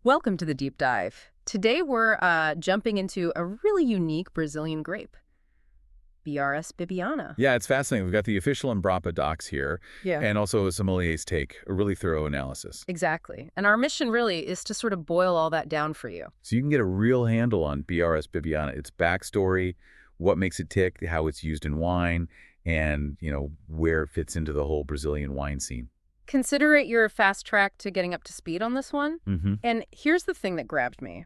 Welcome to the deep dive. Today we're jumping into a really unique Brazilian grape, BRS Bibiana. Yeah, it's fascinating. We've got the official Embrapa docs here, Yeah. and also a sommelier's take, a really thorough analysis. Exactly. And our mission really is to sort of boil all that down for you. So you can get a real handle on BRS Bibiana, its backstory, what makes it tick, how it's used in wine, and, where it fits into the whole Brazilian wine scene. Consider it your fast track to getting up to speed on this one. Mm-hmm. And here's the thing that grabbed me.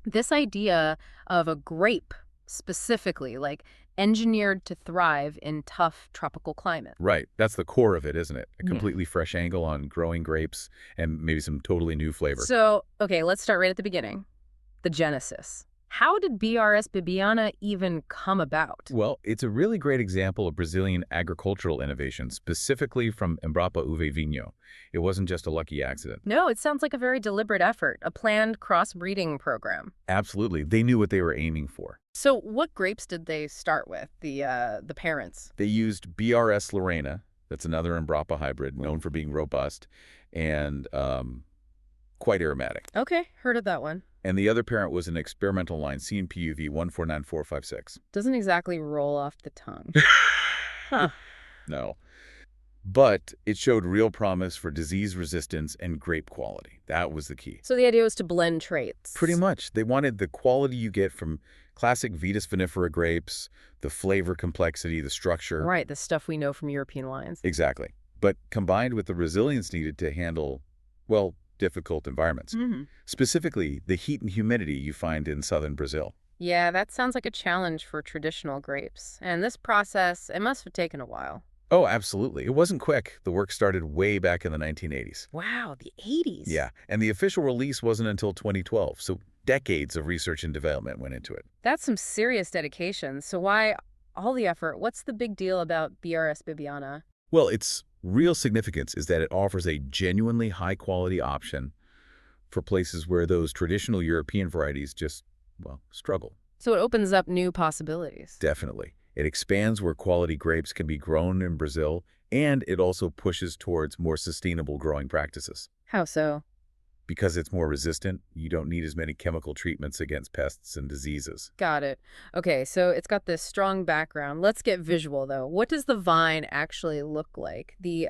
This idea of a grape specifically, like engineered to thrive in tough tropical climate. Right. That's the core of it, isn't it? A Yeah. completely fresh angle on growing grapes and maybe some totally new flavor. So, okay, let's start right at the beginning. The genesis. How did BRS Bibiana even come about? Well, it's a really great example of Brazilian agricultural innovation, specifically from Embrapa Uve Vinho. It wasn't just a lucky accident. No, it sounds like a very deliberate effort, a planned crossbreeding program. Absolutely. They knew what they were aiming for. So what grapes did they start with, the parents? They used BRS Lorena, that's another Embrapa hybrid, known for being robust and quite aromatic. Okay, heard of that one. And the other parent was an experimental line, CNPUV 149456. Doesn't exactly roll off the tongue. Huh. No. But it showed real promise for disease resistance and grape quality. That was the key. So the idea was to blend traits. Pretty much. They wanted the quality you get from classic Vitis vinifera grapes, the flavor complexity, the structure. Right, the stuff we know from European wines. Exactly. But combined with the resilience needed to handle, well, difficult environments. Mm-hmm. Specifically, the heat and humidity you find in southern Brazil. Yeah, that sounds like a challenge for traditional grapes. And this process, it must have taken a while. Oh, absolutely. It wasn't quick. The work started way back in the 1980s. Wow, the 80s. Yeah, and the official release wasn't until 2012, so decades of research and development went into it. That's some serious dedication. So why all the effort? What's the big deal about BRS Bibiana? Well, its real significance is that it offers a genuinely high-quality option for places where those traditional European varieties just, well, struggle. So it opens up new possibilities. Definitely. It expands where quality grapes can be grown in Brazil, and it also pushes towards more sustainable growing practices. How so? Because it's more resistant, you don't need as many chemical treatments against pests and diseases. Got it. Okay, so it's got this strong background. Let's get visual, though. What does the vine actually look like? The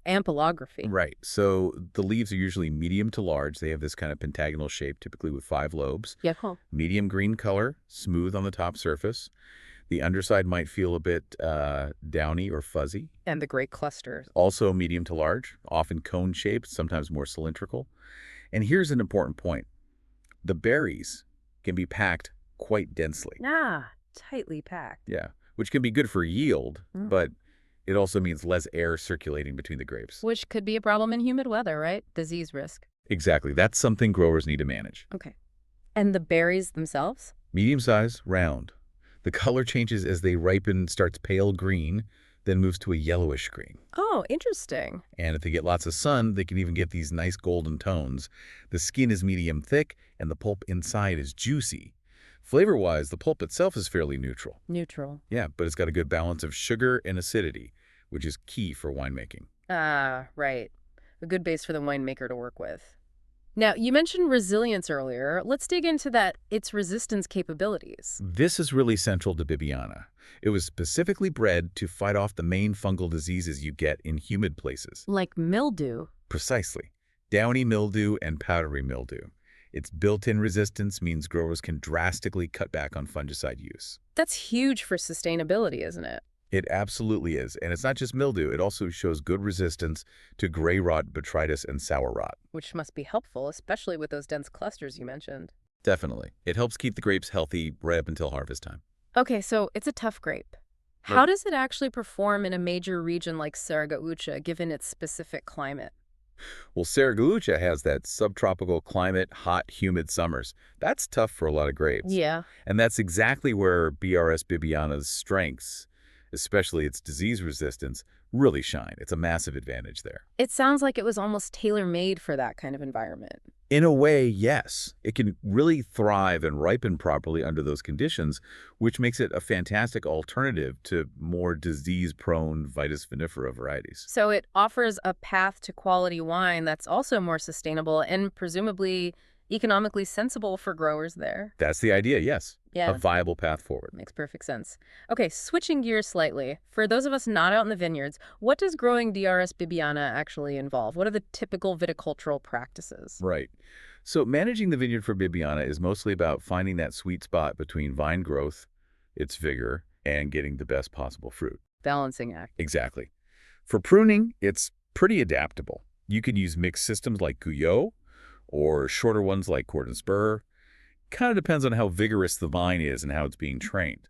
ampelography. Right. So the leaves are usually medium to large. They have this kind of pentagonal shape, typically with 5 lobes. Yeah. Medium green color, smooth on the top surface. The underside might feel a bit downy or fuzzy. And the great clusters. Also medium to large, often cone-shaped, sometimes more cylindrical. And here's an important point. The berries can be packed quite densely. Ah, tightly packed. Yeah, which can be good for yield, but it also means less air circulating between the grapes. Which could be a problem in humid weather, right? Disease risk. Exactly. That's something growers need to manage. Okay. And the berries themselves? Medium size, round. The color changes as they ripen, starts pale green, then moves to a yellowish green. Oh, interesting. And if they get lots of sun, they can even get these nice golden tones. The skin is medium thick, and the pulp inside is juicy. Flavor-wise, the pulp itself is fairly neutral. Neutral. Yeah, but it's got a good balance of sugar and acidity, which is key for winemaking. Ah, right. A good base for the winemaker to work with. Now, you mentioned resilience earlier. Let's dig into its resistance capabilities. This is really central to Bibiana. It was specifically bred to fight off the main fungal diseases you get in humid places. Like mildew. Precisely. Downy mildew and powdery mildew. Its built-in resistance means growers can drastically cut back on fungicide use. That's huge for sustainability, isn't it? It absolutely is. And it's not just mildew. It also shows good resistance to gray rot, botrytis, and sour rot. Which must be helpful, especially with those dense clusters you mentioned. Definitely. It helps keep the grapes healthy right up until harvest time. Okay, so it's a tough grape. How does it actually perform in a major region like Serra Gaúcha, given its specific climate? Well, Serra Gaúcha has that subtropical climate, hot, humid summers. That's tough for a lot of grapes. Yeah. And that's exactly where BRS Bibiana's strengths, especially its disease resistance, really shine. It's a massive advantage there. It sounds like it was almost tailor-made for that kind of environment. In a way, yes. It can really thrive and ripen properly under those conditions, which makes it a fantastic alternative to more disease-prone Vitis vinifera varieties. So it offers a path to quality wine that's also more sustainable and presumably economically sensible for growers there. That's the idea, yes. A Yeah, viable path forward. makes perfect sense. Okay, switching gears slightly. For those of us not out in the vineyards, what does growing BRS Bibiana actually involve? What are the typical viticultural practices? Right. So managing the vineyard for Bibiana is mostly about finding that sweet spot between vine growth, its vigor, and getting the best possible fruit. Balancing act. Exactly. For pruning, it's pretty adaptable. You can use mixed systems like Guyot or shorter ones like cord and spur. Kind of depends on how vigorous the vine is and how it's being trained.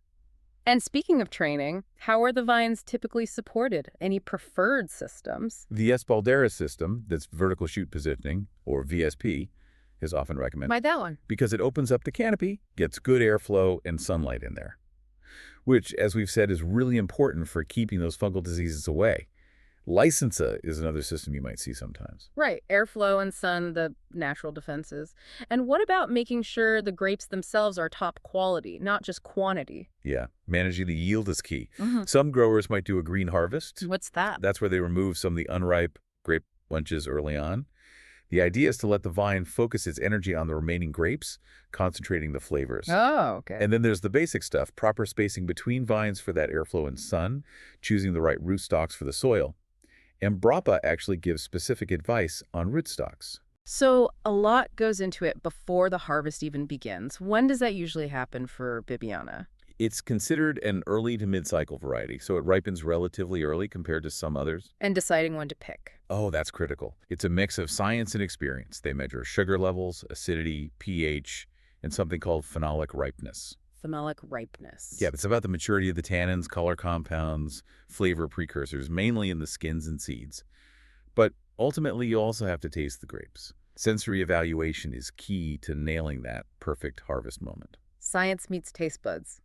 And speaking of training, how are the vines typically supported? Any preferred systems? The Espaldera system, that's vertical shoot positioning, or VSP, is often recommended Why that one? because it opens up the canopy, gets good airflow and sunlight in there, which, as we've said, is really important for keeping those fungal diseases away. Licensa is another system you might see sometimes. Right, airflow and sun, the natural defenses. And what about making sure the grapes themselves are top quality, not just quantity? Yeah, managing the yield is key. Mm-hmm. Some growers might do a green harvest. What's that? That's where they remove some of the unripe grape bunches early on. The idea is to let the vine focus its energy on the remaining grapes, concentrating the flavors. Oh, okay. And then there's the basic stuff, proper spacing between vines for that airflow and sun, choosing the right rootstocks for the soil. Embrapa actually gives specific advice on rootstocks. So a lot goes into it before the harvest even begins. When does that usually happen for Bibiana? It's considered an early to mid-cycle variety, so it ripens relatively early compared to some others. And deciding when to pick. Oh, that's critical. It's a mix of science and experience. They measure sugar levels, acidity, pH, and something called phenolic ripeness. Phenolic ripeness. Yeah, it's about the maturity of the tannins, color compounds, flavor precursors, mainly in the skins and seeds. But ultimately, you also have to taste the grapes. Sensory evaluation is key to nailing that perfect harvest moment. Science meets taste buds.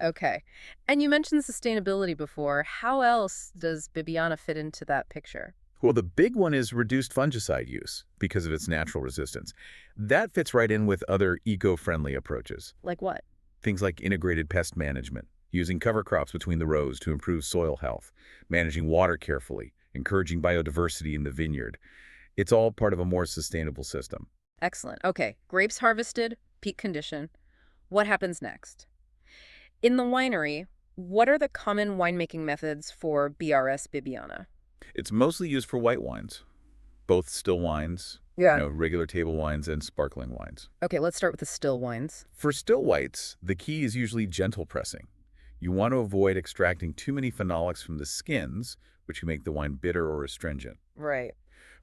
Okay. And you mentioned sustainability before. How else does Bibiana fit into that picture? Well, the big one is reduced fungicide use because of its natural resistance. That fits right in with other eco-friendly approaches. Like what? Things like integrated pest management, using cover crops between the rows to improve soil health, managing water carefully, encouraging biodiversity in the vineyard. It's all part of a more sustainable system. Excellent. Okay. Grapes harvested, peak condition. What happens next? In the winery, what are the common winemaking methods for BRS Bibiana? It's mostly used for white wines, both still wines, regular table wines, and sparkling wines. Okay, let's start with the still wines. For still whites, the key is usually gentle pressing. You want to avoid extracting too many phenolics from the skins, which can make the wine bitter or astringent. Right.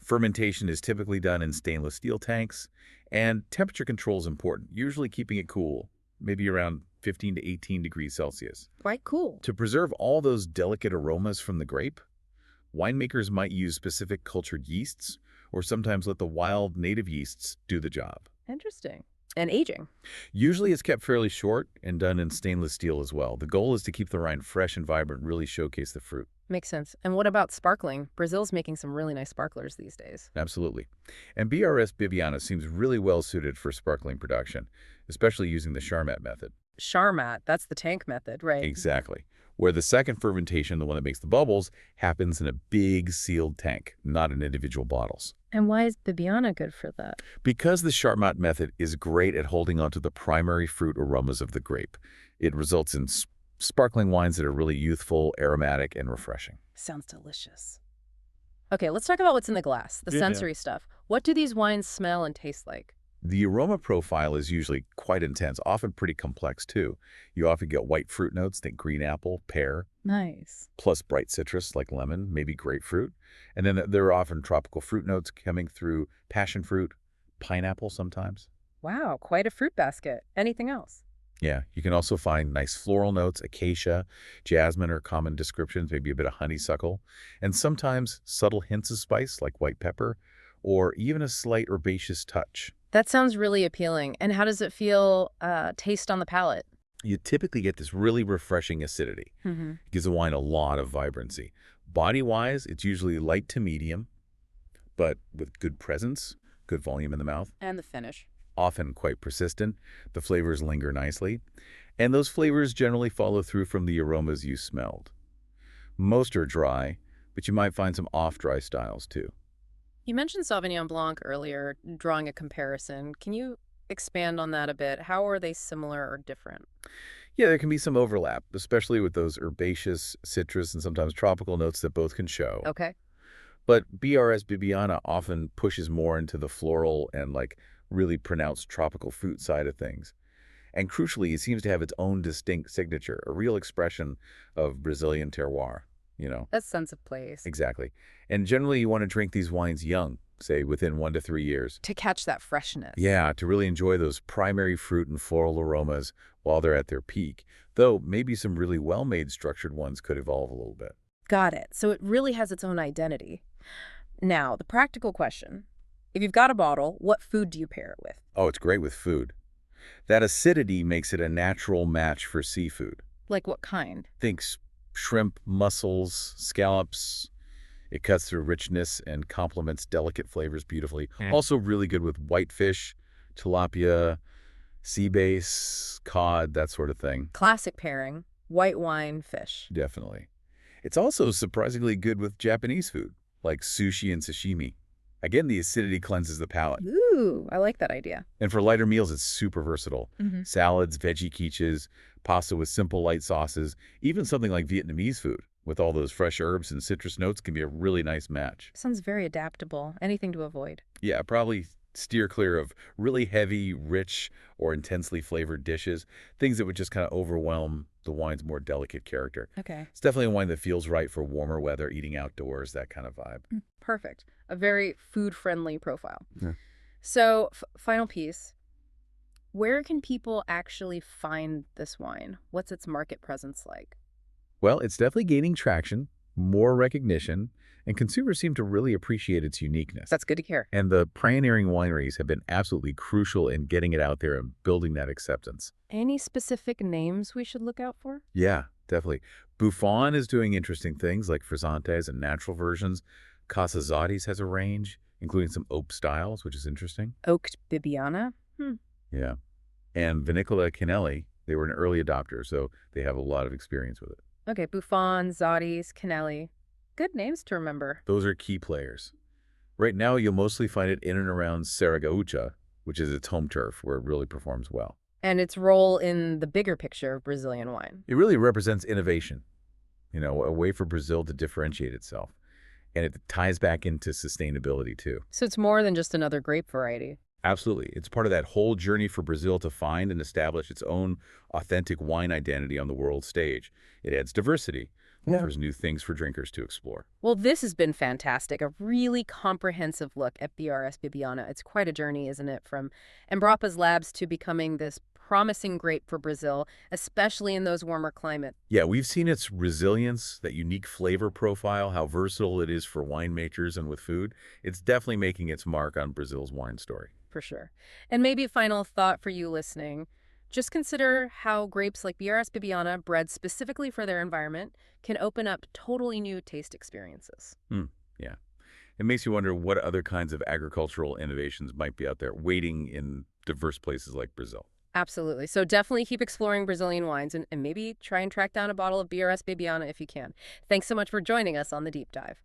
Fermentation is typically done in stainless steel tanks, and temperature control is important, usually keeping it cool, maybe around 15 to 18 degrees Celsius. Quite cool. To preserve all those delicate aromas from the grape, winemakers might use specific cultured yeasts, or sometimes let the wild native yeasts do the job. Interesting. And aging. Usually it's kept fairly short and done in stainless steel as well. The goal is to keep the wine fresh and vibrant, really showcase the fruit. Makes sense. And what about sparkling? Brazil's making some really nice sparklers these days. Absolutely. And BRS Bibiana seems really well suited for sparkling production, especially using the Charmat method. Charmat, that's the tank method, right? Exactly. Where the second fermentation, the one that makes the bubbles, happens in a big sealed tank, not in individual bottles. And why is Bibiana good for that? Because the Charmat method is great at holding onto the primary fruit aromas of the grape. It results in sparkling wines that are really youthful, aromatic, and refreshing. Sounds delicious. Okay, let's talk about what's in the glass, the sensory stuff. What do these wines smell and taste like? The aroma profile is usually quite intense, often pretty complex too. You often get white fruit notes, think green apple, pear, Nice. plus bright citrus like lemon, maybe grapefruit. And then there are often tropical fruit notes coming through passion fruit, pineapple sometimes. Wow, quite a fruit basket. Anything else? Yeah, you can also find nice floral notes, acacia, jasmine are common descriptions, maybe a bit of honeysuckle, and sometimes subtle hints of spice like white pepper, or even a slight herbaceous touch. That sounds really appealing. And how does it feel, taste on the palate? You typically get this really refreshing acidity. Mm-hmm. It gives the wine a lot of vibrancy. Body-wise, it's usually light to medium, but with good presence, good volume in the mouth, And the finish. often quite persistent. The flavors linger nicely, and those flavors generally follow through from the aromas you smelled. Most are dry, but you might find some off-dry styles too. You mentioned Sauvignon Blanc earlier, drawing a comparison. Can you expand on that a bit? How are they similar or different? Yeah, there can be some overlap, especially with those herbaceous, citrus, and sometimes tropical notes that both can show. Okay. But BRS Bibiana often pushes more into the floral and really pronounced tropical fruit side of things. And crucially, it seems to have its own distinct signature, a real expression of Brazilian terroir. That sense of place. Exactly. And generally, you want to drink these wines young, say within 1 to 3 years. To catch that freshness. Yeah, to really enjoy those primary fruit and floral aromas while they're at their peak. Though maybe some really well-made structured ones could evolve a little bit. Got it. So it really has its own identity. Now, the practical question. If you've got a bottle, what food do you pair it with? Oh, it's great with food. That acidity makes it a natural match for seafood. Like what kind? Think shrimp, mussels, scallops. It cuts through richness and complements delicate flavors beautifully. Also really good with whitefish, tilapia, sea bass, cod, that sort of thing. Classic pairing. White wine, fish. Definitely. It's also surprisingly good with Japanese food, like sushi and sashimi. Again, the acidity cleanses the palate. Ooh, I like that idea. And for lighter meals, it's super versatile. Mm-hmm. Salads, veggie quiches, pasta with simple light sauces, even something like Vietnamese food with all those fresh herbs and citrus notes can be a really nice match. Sounds very adaptable. Anything to avoid. Yeah, probably steer clear of really heavy, rich, or intensely flavored dishes, things that would just kind of overwhelm the wine's more delicate character. Okay. It's definitely a wine that feels right for warmer weather, eating outdoors, that kind of vibe. Perfect. A very food-friendly profile. Yeah. So, final piece. Where can people actually find this wine? What's its market presence like? Well, it's definitely gaining traction, more recognition, and consumers seem to really appreciate its uniqueness. That's good to hear. And the pioneering wineries have been absolutely crucial in getting it out there and building that acceptance. Any specific names we should look out for? Yeah, definitely. Buffon is doing interesting things like frizzantes and natural versions. Casazotti's has a range, including some oak styles, which is interesting. Oaked Bibiana? Yeah. And Vinicolo Canelli, they were an early adopter, so they have a lot of experience with it. Okay, Buffon, Zotti's, Canelli. Good names to remember. Those are key players. Right now, you'll mostly find it in and around Serra Gaúcha, which is its home turf, where it really performs well. And its role in the bigger picture of Brazilian wine. It really represents innovation, a way for Brazil to differentiate itself. And it ties back into sustainability, too. So it's more than just another grape variety. Absolutely. It's part of that whole journey for Brazil to find and establish its own authentic wine identity on the world stage. It adds diversity. Offers new things for drinkers to explore. Well, this has been fantastic. A really comprehensive look at BRS Bibiana. It's quite a journey, isn't it? From Embrapa's labs to becoming this promising grape for Brazil, especially in those warmer climates. Yeah, we've seen its resilience, that unique flavor profile, how versatile it is for winemakers and with food. It's definitely making its mark on Brazil's wine story. For sure. And maybe a final thought for you listening. Just consider how grapes like BRS Bibiana, bred specifically for their environment, can open up totally new taste experiences. Yeah. It makes you wonder what other kinds of agricultural innovations might be out there waiting in diverse places like Brazil. Absolutely. So definitely keep exploring Brazilian wines and maybe try and track down a bottle of BRS Bibiana if you can. Thanks so much for joining us on The Deep Dive.